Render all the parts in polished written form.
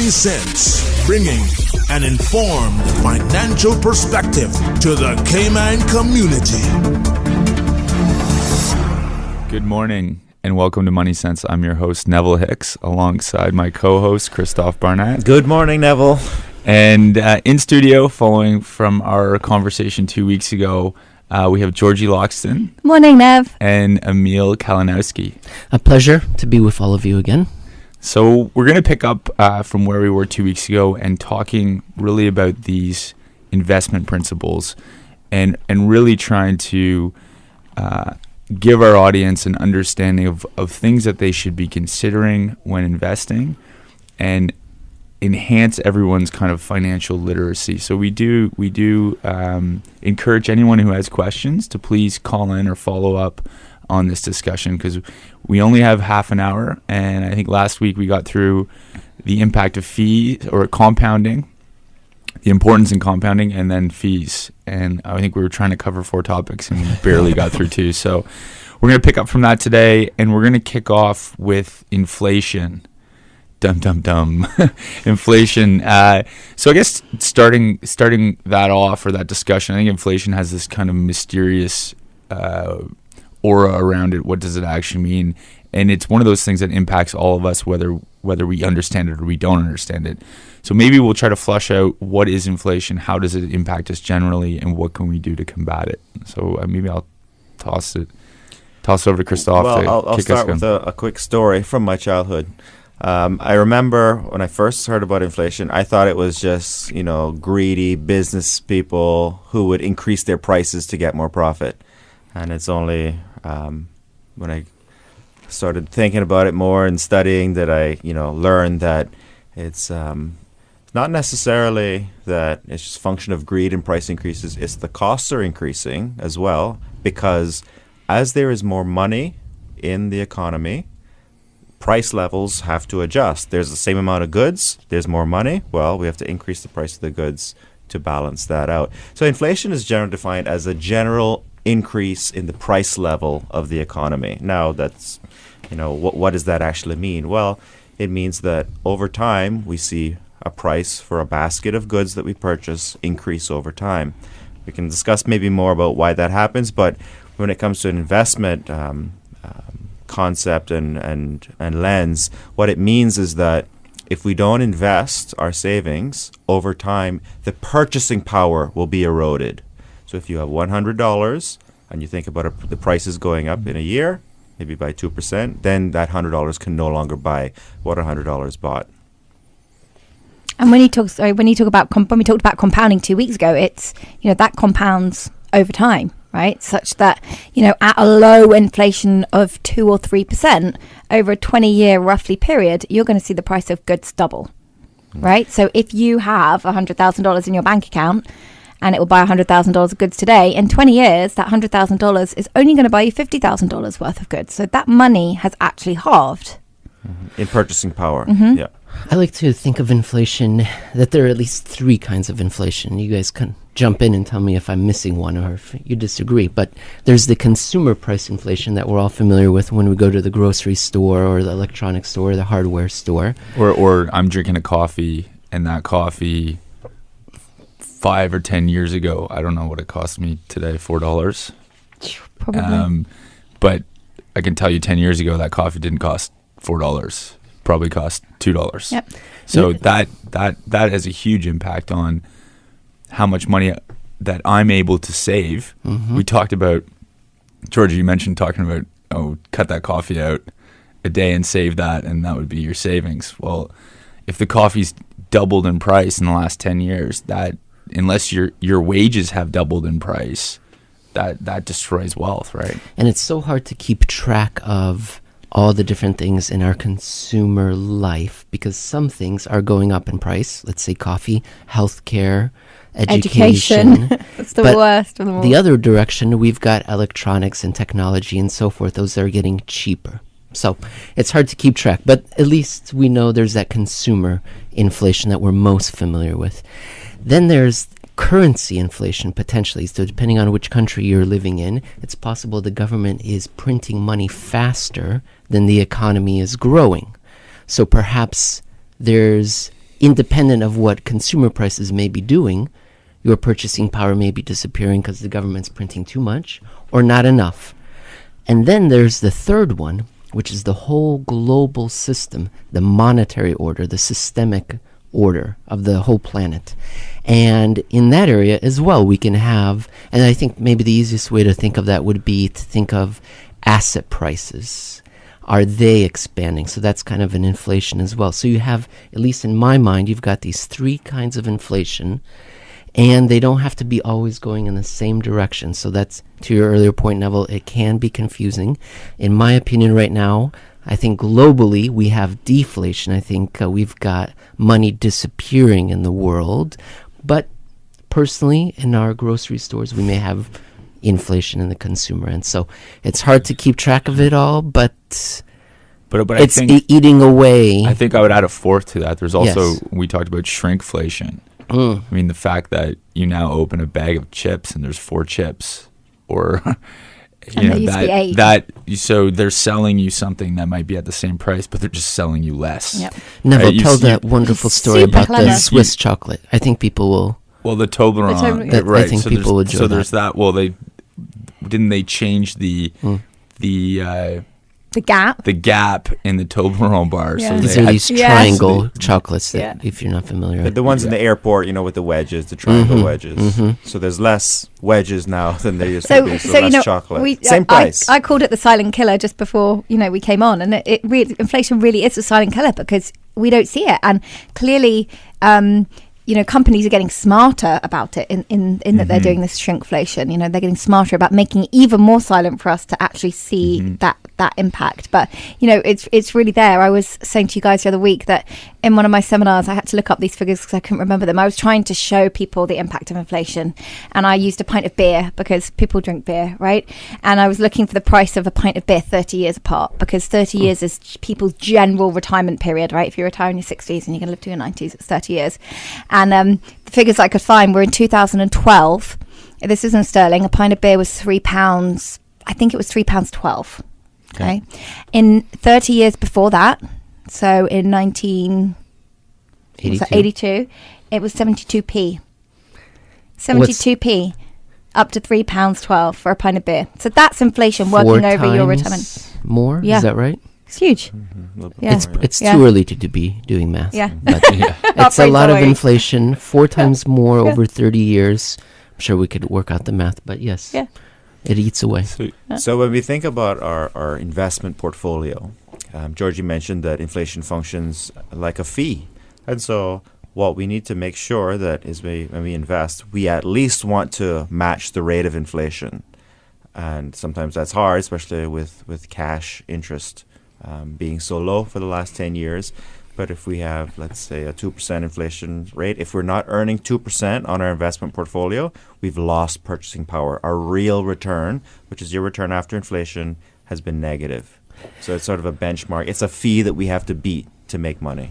Money Sense, bringing an informed financial perspective to the Cayman community. Good morning and welcome to Money Sense. I'm your host, Neville Hicks, alongside my co-host, Christophe Barnett. Good morning, Neville. And in studio, following from our conversation 2 weeks ago, we have Georgie Loxton. Morning, Nev. And Emil Kalinowski. A pleasure to be with all of you again. So we're going to pick up from where we were 2 weeks ago and talking really about these investment principles and really trying to give our audience an understanding of things that they should be considering when investing and enhance everyone's kind of financial literacy. So we do encourage anyone who has questions to please call in or follow up on this discussion, because we only have half an hour, and I think last week we got through the impact of fees or compounding, the importance in compounding, and then fees. And I think we were trying to cover 4 topics and we barely got through 2. So we're going to pick up from that today, and we're going to kick off with inflation. Inflation. So I guess starting that off, or that discussion, I think inflation has this kind of mysterious aura around it. What does it actually mean? And it's one of those things that impacts all of us, whether we understand it or we don't understand it. So maybe we'll try to flush out what is inflation, how does it impact us generally, and what can we do to combat it. So maybe I'll toss it over to Christophe. Well, I'll start with a quick story from my childhood. I remember when I first heard about inflation, I thought it was just, greedy business people who would increase their prices to get more profit. And it's only when I started thinking about it more and studying that I, learned that it's not necessarily that it's just a function of greed and price increases. It's the costs are increasing as well, because as there is more money in the economy, price levels have to adjust. There's the same amount of goods, there's more money. Well, we have to increase the price of the goods to balance that out. So inflation is generally defined as a general increase in the price level of the economy. Now, that's, what does that actually mean? Well, it means that over time, we see a price for a basket of goods that we purchase increase over time. We can discuss maybe more about why that happens, but when it comes to an investment concept and lens, what it means is that if we don't invest our savings over time, the purchasing power will be eroded. So if you have $100 and you think about the prices going up in a year, maybe by 2%, then that $100 can no longer buy what $100 bought. And when we talked about compounding 2 weeks ago, it's that compounds over time, right? Such that at a low inflation of 2 or 3% over a 20-year roughly period, you're going to see the price of goods double, right? So if you have $100,000 in your bank account and it will buy $100,000 of goods today, in 20 years, that $100,000 is only going to buy you $50,000 worth of goods. So that money has actually halved. In purchasing power. Mm-hmm. Yeah. I like to think of inflation, that there are at least 3 kinds of inflation. You guys can jump in and tell me if I'm missing one or if you disagree. But there's the consumer price inflation that we're all familiar with when we go to the grocery store or the electronics store or the hardware store. Or I'm drinking a coffee, and that coffee 5 or 10 years ago, I don't know what it cost me today, $4. Probably. But I can tell you 10 years ago that coffee didn't cost $4. Probably cost $2. Yep. So that has a huge impact on how much money that I'm able to save. Mm-hmm. We talked about, Georgia, you mentioned talking about, cut that coffee out a day and save that, and that would be your savings. Well, if the coffee's doubled in price in the last 10 years, that unless your wages have doubled in price, that destroys wealth, right? And it's so hard to keep track of all the different things in our consumer life, because some things are going up in price. Let's say coffee, healthcare, education. That's the worst of them all. The other direction, we've got electronics and technology and so forth. Those are getting cheaper. So it's hard to keep track, but at least we know there's that consumer inflation that we're most familiar with. Then there's currency inflation, potentially. So depending on which country you're living in, it's possible the government is printing money faster than the economy is growing. So perhaps there's independent of what consumer prices may be doing, your purchasing power may be disappearing because the government's printing too much or not enough. And then there's the third one, which is the whole global system, the monetary order, the systemic order of the whole planet. And in that area as well, we can have, and I think maybe the easiest way to think of that would be to think of asset prices. Are they expanding? So that's kind of an inflation as well. So you have, at least in my mind, you've got these three kinds of inflation, and they don't have to be always going in the same direction. So that's, to your earlier point, Neville, it can be confusing. In my opinion right now, I think globally we have deflation. I think we've got money disappearing in the world. But personally, in our grocery stores, we may have inflation in the consumer. And so it's hard to keep track of it all, but But it's I think eating away. I think I would add a fourth to that. There's also, Yes. we talked about shrinkflation. Mm. I mean, the fact that you now open a bag of chips and there's 4 chips, or And there used to be 8. so they're selling you something that might be at the same price, but they're just selling you less. Yep. Neville, Right, you tell see- that wonderful story Super about clever. the Swiss chocolate. I think people will. Well, the Toblerone, Toblerone, yeah. right? I think so people would there's, enjoy so there's that. Well, they change the The gap. in the Toblerone bar. Yeah. So These they are had- these Yeah. triangle chocolates that, Yeah. if you're not familiar The, with. the ones in the airport, with the wedges, the triangle Mhm, wedges. mhm. So there's less wedges now than there used to So, be. So, so less chocolate. Same I price. I called it the silent killer just before we came on, and it really, inflation really is a silent killer because we don't see it, and clearly, companies are getting smarter about it in that they're doing this shrinkflation. They're getting smarter about making it even more silent for us to actually see that impact. But it's really there. I was saying to you guys the other week that in one of my seminars I had to look up these figures because I couldn't remember them. I was trying to show people the impact of inflation, and I used a pint of beer because people drink beer, right? And I was looking for the price of a pint of beer 30 years apart, because 30 years is people's general retirement period, right? If you retire in your 60s and you're going to live to your 90s, it's 30 years. And the figures I could find were in 2012. This is in sterling. A pint of beer was £3. I think it was £3.12. Okay. In 30 years before that, so in 1982, it was 72p. 72p, up to £3.12 for a pint of beer. So that's inflation working over your retirement. More? Yeah. Is that right? It's huge. A little bit Yeah. more, It's Yeah. too early to be doing math. Yeah. But Yeah. it's a Operates lot of away. inflation, 4 times more Yeah. over 30 years. I'm sure we could work out the math, but yes, Yeah. it eats away. So when we think about our investment portfolio, Georgie mentioned that inflation functions like a fee. And so what we need to make sure that is when we invest, we at least want to match the rate of inflation. And sometimes that's hard, especially with cash interest being so low for the last 10 years. But if we have, let's say, a 2% inflation rate, if we're not earning 2% on our investment portfolio, we've lost purchasing power. Our real return, which is your return after inflation, has been negative. So it's sort of a benchmark. It's a fee that we have to beat to make money.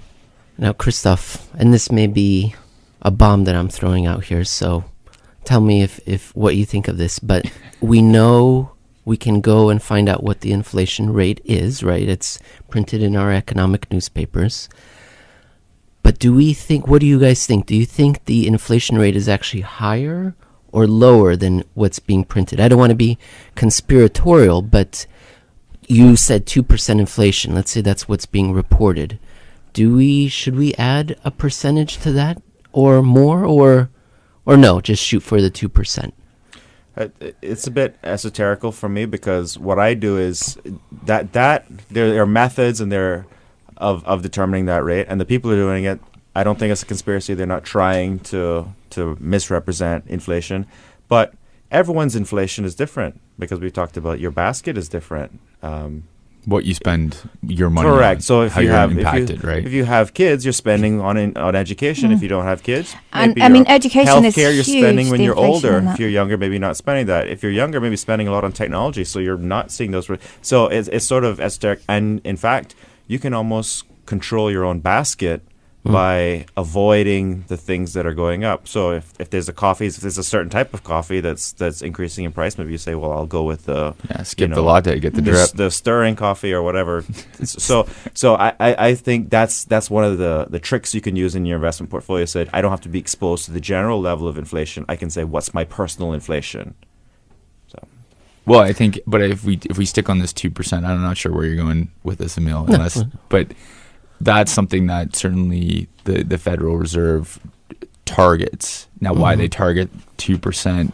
Now, Christoph, and this may be a bomb that I'm throwing out here, so tell me if what you think of this, but we know we can go and find out what the inflation rate is, right? It's printed in our economic newspapers. But what do you guys think? Do you think the inflation rate is actually higher or lower than what's being printed? I don't want to be conspiratorial, but you said 2% inflation. Let's say that's what's being reported. Should we add a percentage to that or more or no, just shoot for the 2%? It's a bit esoterical for me because what I do is that there are methods and there of determining that rate, and the people who are doing it, I don't think it's a conspiracy. They're not trying to misrepresent inflation, but everyone's inflation is different because we talked about your basket is different. What you spend your money Correct. on, So if how you you're have impacted, right? if you have kids, you're spending on education. If you don't have kids, And, maybe I mean, your education is healthcare you're huge, spending when the you're inflation older. in that. If you're younger, maybe not spending that. If you're younger, maybe spending a lot on technology, so you're not seeing those. So it's sort of esoteric. And in fact, you can almost control your own basket by avoiding the things that are going up. So if there's if there's a certain type of coffee that's increasing in price, maybe you say, well, I'll go with the skip the latte, get the drip, the stirring coffee or whatever. so I think that's one of the tricks you can use in your investment portfolio. Said I don't have to be exposed to the general level of inflation. I can say what's my personal inflation. So. Well, I think, but if we stick on this 2%, I'm not sure where you're going with this, Emil, but that's something that certainly the Federal Reserve targets. Now, why they target 2%,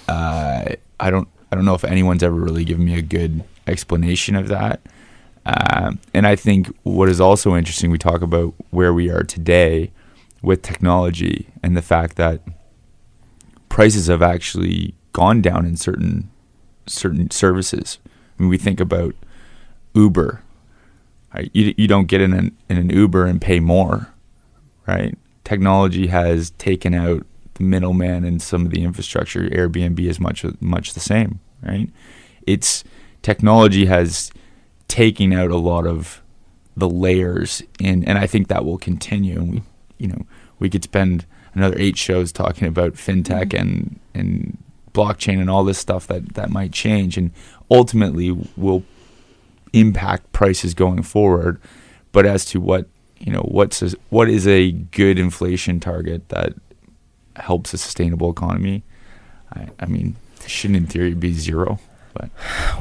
I don't know if anyone's ever really given me a good explanation of that. And I think what is also interesting, we talk about where we are today with technology and the fact that prices have actually gone down in certain services. I mean, we think about Uber. Right? You don't get in an Uber and pay more, right? Technology has taken out the middleman and some of the infrastructure. Airbnb is much the same, right? It's technology has taken out a lot of the layers and I think that will continue. And we could spend another 8 shows talking about fintech and blockchain and all this stuff that might change and ultimately will impact prices going forward. But as to what is a good inflation target that helps a sustainable economy, I mean, shouldn't in theory be 0. But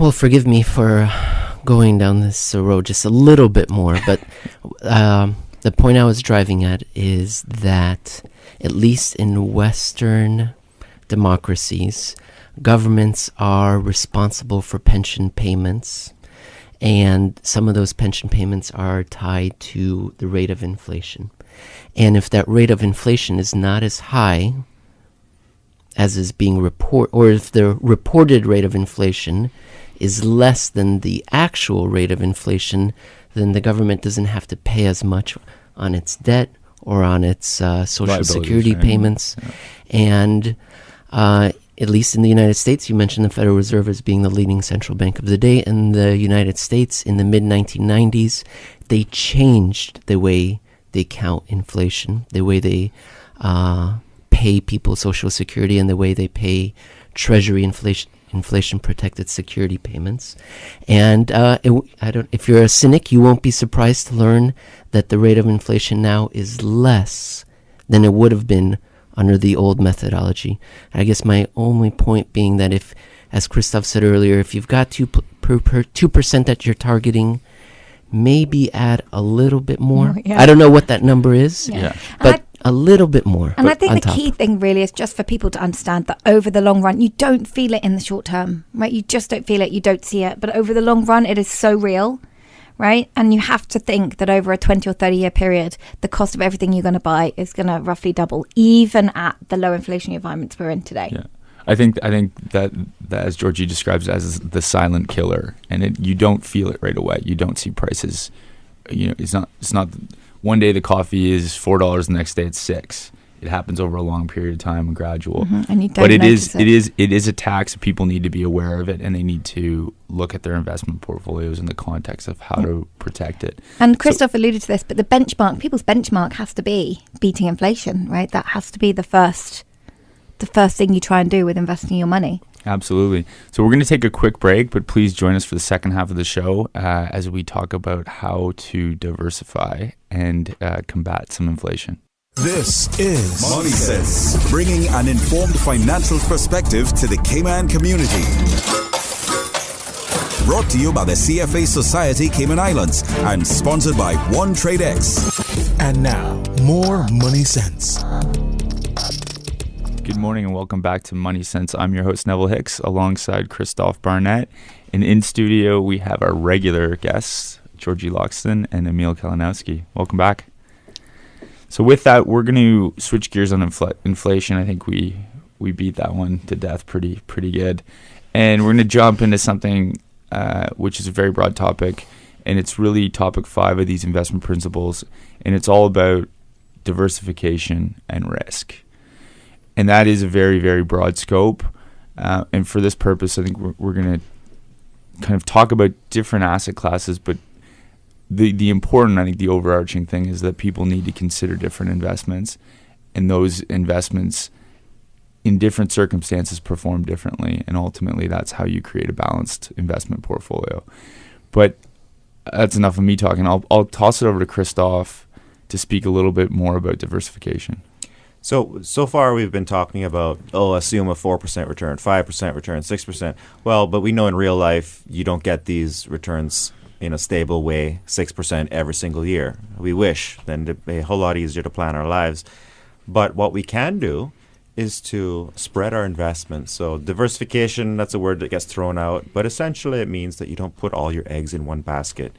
well, forgive me for going down this road just a little bit more, but the point I was driving at is that at least in Western democracies, governments are responsible for pension payments, and some of those pension payments are tied to the rate of inflation. And if that rate of inflation is not as high as is being reported, or if the reported rate of inflation is less than the actual rate of inflation, then the government doesn't have to pay as much on its debt or on its social security payments. Yeah. And at least in the United States, you mentioned the Federal Reserve as being the leading central bank of the day. In the United States, in the mid-1990s, they changed the way they count inflation, the way they pay people Social Security, and the way they pay Treasury inflation-protected security payments. And if you're a cynic, you won't be surprised to learn that the rate of inflation now is less than it would have been under the old methodology. I guess my only point being that if, as Christoph said earlier, if you've got 2% that you're targeting, maybe add a little bit more. I don't know what that number is, but a little bit more. And I think the key thing really is just for people to understand that over the long run, you don't feel it in the short term, right? You just don't feel it, you don't see it. But over the long run, it is so real, right? And you have to think that over a 20 or 30 year period, the cost of everything you're going to buy is going to roughly double, even at the low inflation environments we're in today. Yeah. I think that as Georgie describes it, as the silent killer, and you don't feel it right away. You don't see prices. It's not one day the coffee is $4, the next day it's $6. It happens over a long period of time and gradual. And you don't but notice it is a tax. People need to be aware of it, and they need to look at their investment portfolios in the context of how to protect it. And Christoph alluded to this, but people's benchmark has to be beating inflation, right? That has to be the first thing you try and do with investing your money. Absolutely. So we're going to take a quick break, but please join us for the second half of the show as we talk about how to diversify and combat some inflation. This is Money Sense, bringing an informed financial perspective to the Cayman community. Brought to you by the CFA Society Cayman Islands and sponsored by One Trade X. And now, more Money Sense. Good morning and welcome back to Money Sense. I'm your host, Neville Hicks, alongside Christoph Barnett. And in studio, we have our regular guests, Georgie Loxton and Emil Kalinowski. Welcome back. So with that, we're going to switch gears on inflation. I think we beat that one to death pretty good. And we're going to jump into something which is a very broad topic, and it's really topic 5 of these investment principles, and it's all about diversification and risk. And that is a very, very broad scope. And for this purpose, I think we're going to kind of talk about different asset classes, but the important, I think, the overarching thing is that people need to consider different investments, and those investments in different circumstances perform differently, and ultimately that's how you create a balanced investment portfolio. But that's enough of me talking. I'll toss it over to Christoph to speak a little bit more about diversification. So far we've been talking about, assume a 4% return, 5% return, 6%. Well, but we know in real life you don't get these returns in a stable way, 6% every single year. We wish, then it'd be a whole lot easier to plan our lives. But what we can do is to spread our investments. So diversification, that's a word that gets thrown out, but essentially it means that you don't put all your eggs in one basket.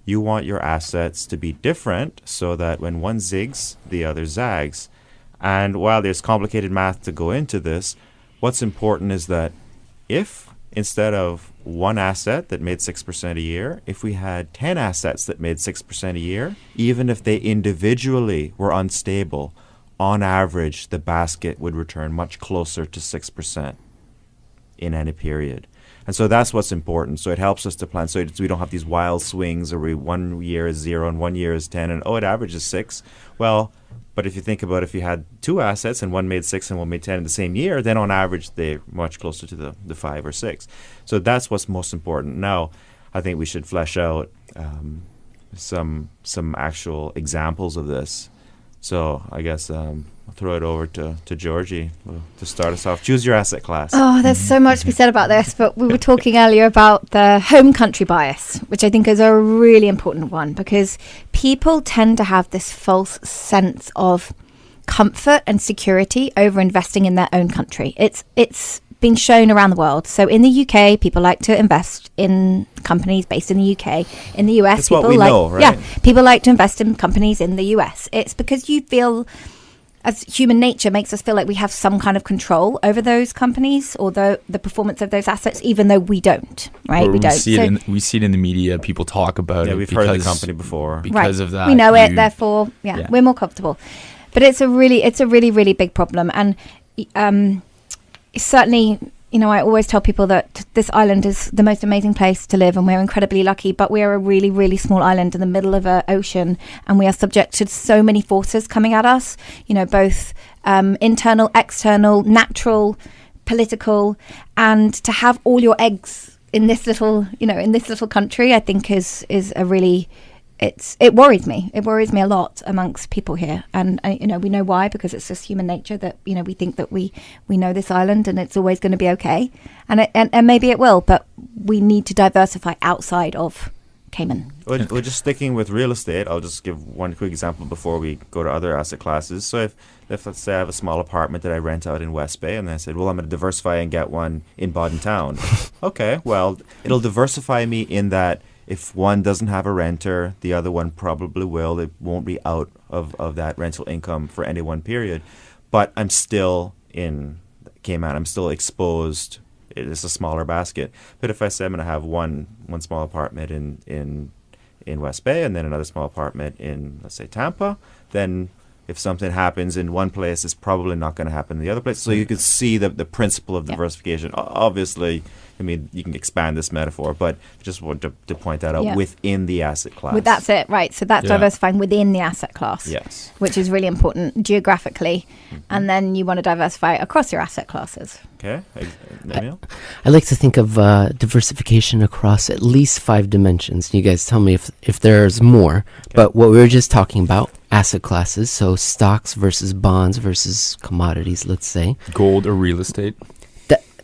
You want your assets to be different so that when one zigs, the other zags. And while there's complicated math to go into this, what's important is that if instead of one asset that made 6% a year, if we had 10 assets that made 6% a year, even if they individually were unstable, on average, the basket would return much closer to 6% in any period. And so that's what's important. So it helps us to plan so we don't have these wild swings where 1 year is 0 and 1 year is 10 and, it averages 6. Well, but if you think about if you had two assets and one made 6 and one made 10 in the same year, then on average they're much closer to the 5 or 6. So that's what's most important. Now, I think we should flesh out some actual examples of this. So I guess I'll throw it over to Georgie to start us off. Choose your asset class. Oh, there's so much to be said about this, but we were talking earlier about the home country bias, which I think is a really important one, because people tend to have this false sense of comfort and security over investing in their own country. It's been shown around the world. So in the UK, people like to invest in companies based in the UK. In the US, That's what we know, right? People like to invest in companies in the US. It's because you feel, as human nature makes us feel like we have some kind of control over those companies or the performance of those assets, even though we don't, right? Or we don't. We see it in the media. People talk about it. Yeah, we've heard of the company before. Because of that. We know it, therefore, we're more comfortable. But it's a really, really big problem. And certainly, I always tell people that this island is the most amazing place to live and we're incredibly lucky, but we are a really, really small island in the middle of an ocean, and we are subject to so many forces coming at us, both internal, external, natural, political, and to have all your eggs in this little, in this little country, I think is a really... It worries me. It worries me a lot amongst people here, and we know why, because it's just human nature that we think that we know this island and it's always going to be okay, and maybe it will, but we need to diversify outside of Cayman. We're just sticking with real estate. I'll just give one quick example before we go to other asset classes. So if let's say I have a small apartment that I rent out in West Bay, and then I said, well, I'm going to diversify and get one in Bodden Town. Okay, well, it'll diversify me in that if one doesn't have a renter, the other one probably will. It won't be out of that rental income for any one period. But I'm still in Cayman. I'm still exposed. It is a smaller basket. But if I say I'm going to have one small apartment in West Bay and then another small apartment in, let's say, Tampa, then if something happens in one place, it's probably not going to happen in the other place. So you can see the principle of diversification. Obviously, you can expand this metaphor, but just want to point that out within the asset class. Well, that's it, right. So that's diversifying within the asset class, yes, which is really important geographically. And then you want to diversify across your asset classes. Okay. Emil? I like to think of diversification across at least 5 dimensions. You guys tell me if there's more. Okay. But what we were just talking about, asset classes, so stocks versus bonds versus commodities, let's say. Gold or real estate.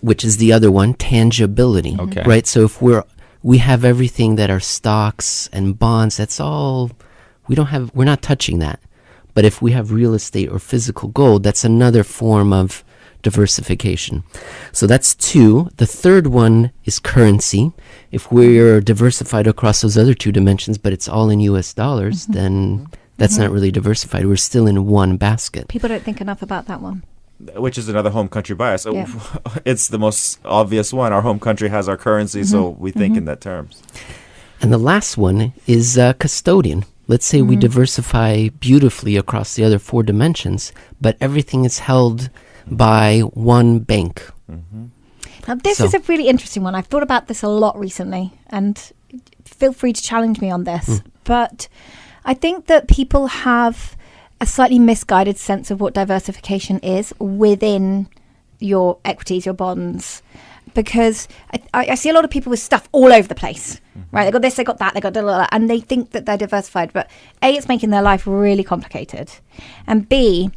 Which is the other one, tangibility. Okay. Right? So if we have everything that are stocks and bonds, that's all, we're not touching that. But if we have real estate or physical gold, that's another form of diversification. So that's 2. The third one is currency. If we're diversified across those other 2 dimensions, but it's all in US dollars, then that's not really diversified. We're still in one basket. People don't think enough about that one. Which is another home country bias. Yeah. It's the most obvious one. Our home country has our currency, so we think in that terms. And the last one is custodian. Let's say we diversify beautifully across the other 4 dimensions, but everything is held by one bank. Now, this is a really interesting one. I've thought about this a lot recently, and feel free to challenge me on this. But I think that people have a slightly misguided sense of what diversification is within your equities, your bonds, because I see a lot of people with stuff all over the place, right? They got this, they got that, they got da, and they think that they're diversified, but A, it's making their life really complicated, and B,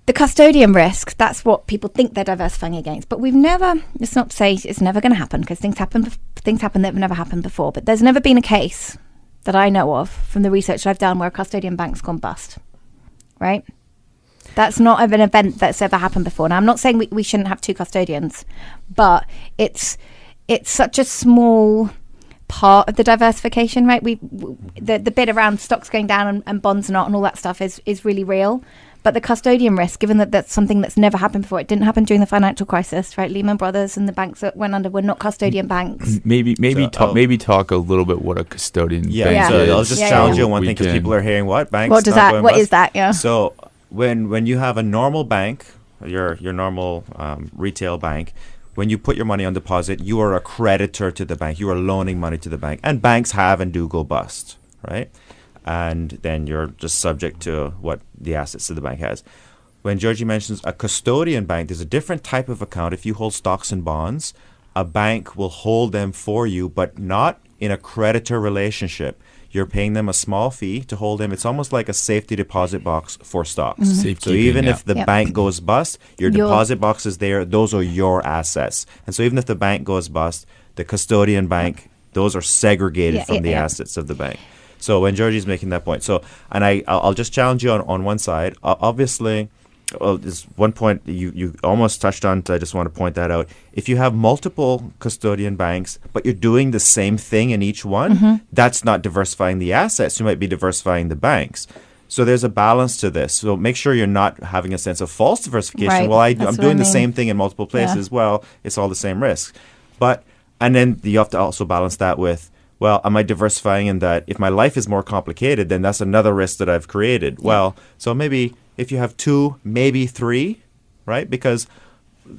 the custodian risk, that's what people think they're diversifying against. But it's not to say it's never going to happen, because things happen that have never happened before, but there's never been a case that I know of from the research I've done where a custodian bank's gone bust, right? That's not an event that's ever happened before. Now, I'm not saying we shouldn't have two custodians, but it's such a small part of the diversification, right? The bit around stocks going down and bonds not and all that stuff is really real. But the custodian risk, given that that's something that's never happened before, it didn't happen during the financial crisis, right? Lehman Brothers and the banks that went under were not custodian banks. Maybe talk a little bit what a custodian bank So is. I'll just challenge you on one thing, because people are hearing what banks. What does that? What is that? Yeah. So when you have a normal bank, your normal retail bank, when you put your money on deposit, you are a creditor to the bank. You are loaning money to the bank, and banks have and do go bust, right? And then you're just subject to what the assets of the bank has. When Georgie mentions a custodian bank, there's a different type of account. If you hold stocks and bonds, a bank will hold them for you, but not in a creditor relationship. You're paying them a small fee to hold them. It's almost like a safety deposit box for stocks. So even if the bank goes bust, your deposit box is there. Those are your assets. And so even if the bank goes bust, the custodian bank, those are segregated from the assets of the bank. So when Georgie's making that point, and I'll just challenge you on one side. Obviously, there's one point you almost touched on. I just want to point that out. If you have multiple custodian banks, but you're doing the same thing in each one, that's not diversifying the assets. You might be diversifying the banks. So there's a balance to this. So make sure you're not having a sense of false diversification. Right. Well, I'm doing the same thing in multiple places. Yeah. Well, it's all the same risk. And then you have to also balance that with, well, am I diversifying in that if my life is more complicated, then that's another risk that I've created? Yeah. Well, so maybe if you have two, maybe three, right? Because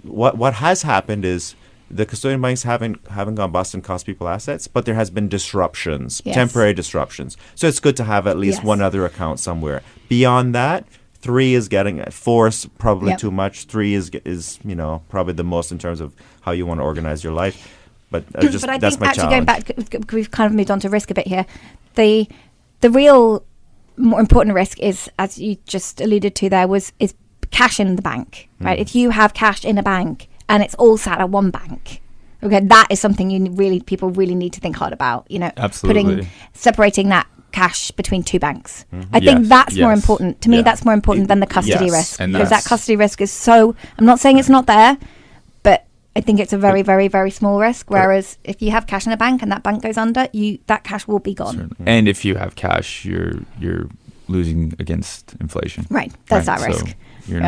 what has happened is the custodian banks haven't gone bust and cost people assets, but there has been disruptions, temporary disruptions. So it's good to have at least one other account somewhere. Beyond that, 3 is getting it. 4 is probably too much. 3 is probably the most in terms of how you want to organize your life. But I think actually going back, we've kind of moved on to risk a bit here. The real more important risk is, as you just alluded to there, is cash in the bank, right? If you have cash in a bank and it's all sat at one bank, okay, that is something people really need to think hard about. Absolutely. Separating that cash between two banks. I think that's more important. To me, that's more important than the custody risk, because that custody risk is so. I'm not saying it's not there, but I think it's a very, very, very small risk. Whereas if you have cash in a bank and that bank goes under, that cash will be gone. Certainly. And if you have cash, you're losing against inflation. Right. There's that risk. So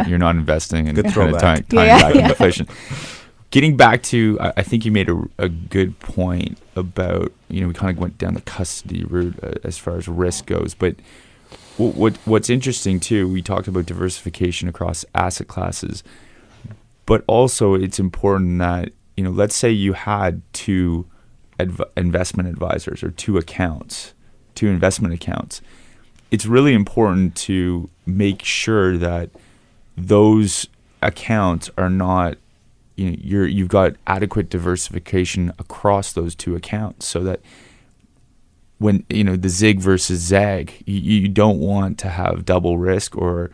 you're not investing in good tying back inflation. Getting back to, I think you made a good point about, we kind of went down the custody route as far as risk goes. But what's interesting too, we talked about diversification across asset classes. But also, it's important that, let's say you had two investment advisors or two investment accounts. It's really important to make sure that those accounts are not, you've got adequate diversification across those two accounts, so that when, the zig versus zag, you don't want to have double risk, or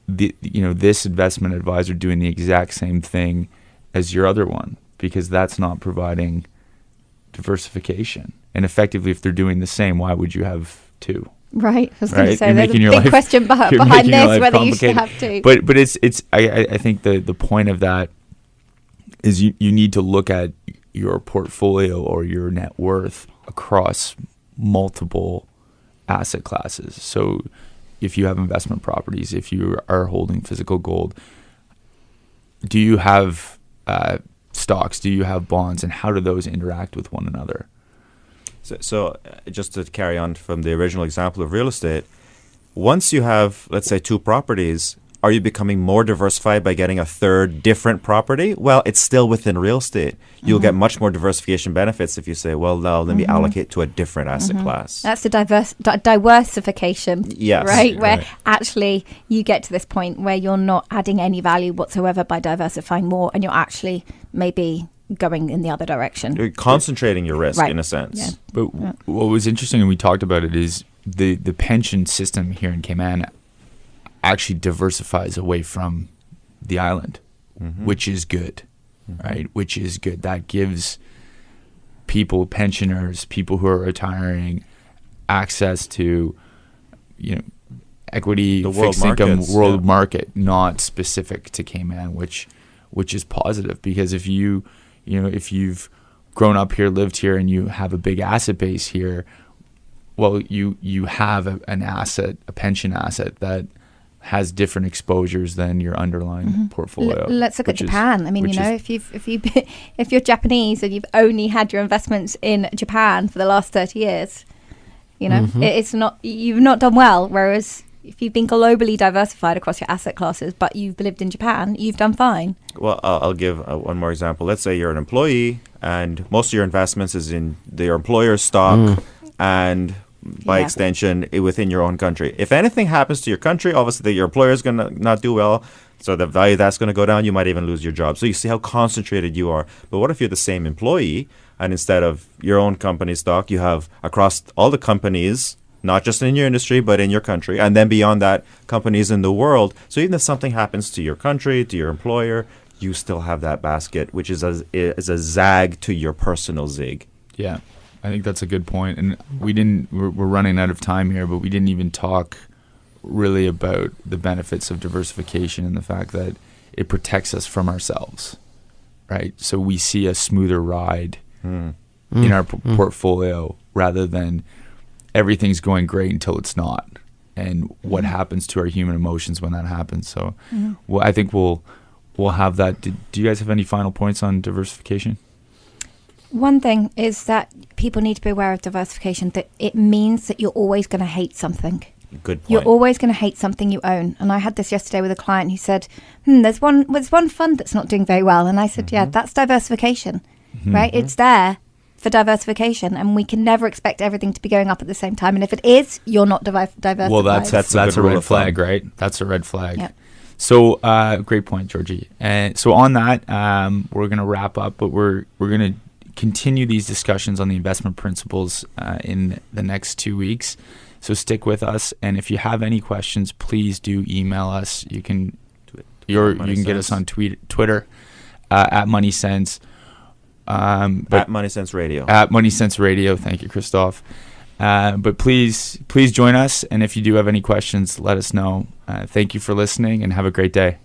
this investment advisor doing the exact same thing as your other one, because that's not providing diversification. And effectively, if they're doing the same, why would you have two? Right. I was going to say, there's a big question behind this, whether you should have two. But it's I think the point of that is you need to look at your portfolio or your net worth across multiple asset classes. So if you have investment properties, if you are holding physical gold, do you have stocks? Do you have bonds? And how do those interact with one another? So just to carry on from the original example of real estate, once you have, let's say, 2 properties, Are you becoming more diversified by getting a third different property? Well, it's still within real estate. You'll get much more diversification benefits if you say, well, now let me allocate to a different asset class. That's the diversification, Yes. right? Where Right. actually you get to this point where you're not adding any value whatsoever by diversifying more, and you're actually maybe going in the other direction. You're concentrating your risk Right. in a sense. Yeah. But what was interesting, and we talked about it, is the pension system here in Cayman actually diversifies away from the island, which is good, right? Which is good. That gives people, pensioners, people who are retiring, access to, equity, The world fixed income, markets, world yeah. market, not specific to Cayman, which is positive, because if if you've grown up here, lived here, and you have a big asset base here, well, you have an asset, a pension asset that has different exposures than your underlying portfolio. Let's look at which is- Japan. I mean, which is- if you're Japanese and you've only had your investments in Japan for the last 30 years, it's not, you've not done well. Whereas if you've been globally diversified across your asset classes, but you've lived in Japan, you've done fine. Well, I'll give one more example. Let's say you're an employee and most of your investments is in your employer's stock and by Yeah. extension within your own country. If anything happens to your country, obviously your employer is going to not do well. So the value that's going to go down. You might even lose your job. So you see how concentrated you are. But what if you're the same employee and instead of your own company stock, you have across all the companies, not just in your industry, but in your country, and then beyond that, companies in the world. So even if something happens to your country, to your employer, you still have that basket, which is a zag to your personal zig. Yeah, I think that's a good point. And we're running out of time here, but we didn't even talk really about the benefits of diversification and the fact that it protects us from ourselves, right? So we see a smoother ride in our portfolio rather than everything's going great until it's not, and what happens to our human emotions when that happens. So I think we'll have that. Do you guys have any final points on diversification? One thing is that people need to be aware of diversification, that it means that you're always going to hate something. Good point. You're always going to hate something you own. And I had this yesterday with a client who said, there's one fund that's not doing very well. And I said, yeah, that's diversification, right? It's there for diversification, and we can never expect everything to be going up at the same time. And if it is, you're not diversified. Well, that's a good a rule red of thumb. flag, right? That's a red flag. Yep. So great point, Georgie. And so on that, we're going to wrap up, but we're going to continue these discussions on the investment principles in the next 2 weeks. So stick with us, and if you have any questions, please do email us. You can you can get us on Twitter at Money Sense. At Money Sense Radio. At Money Sense Radio. Thank you, Christoph. But please join us, and if you do have any questions, let us know. Thank you for listening, and have a great day.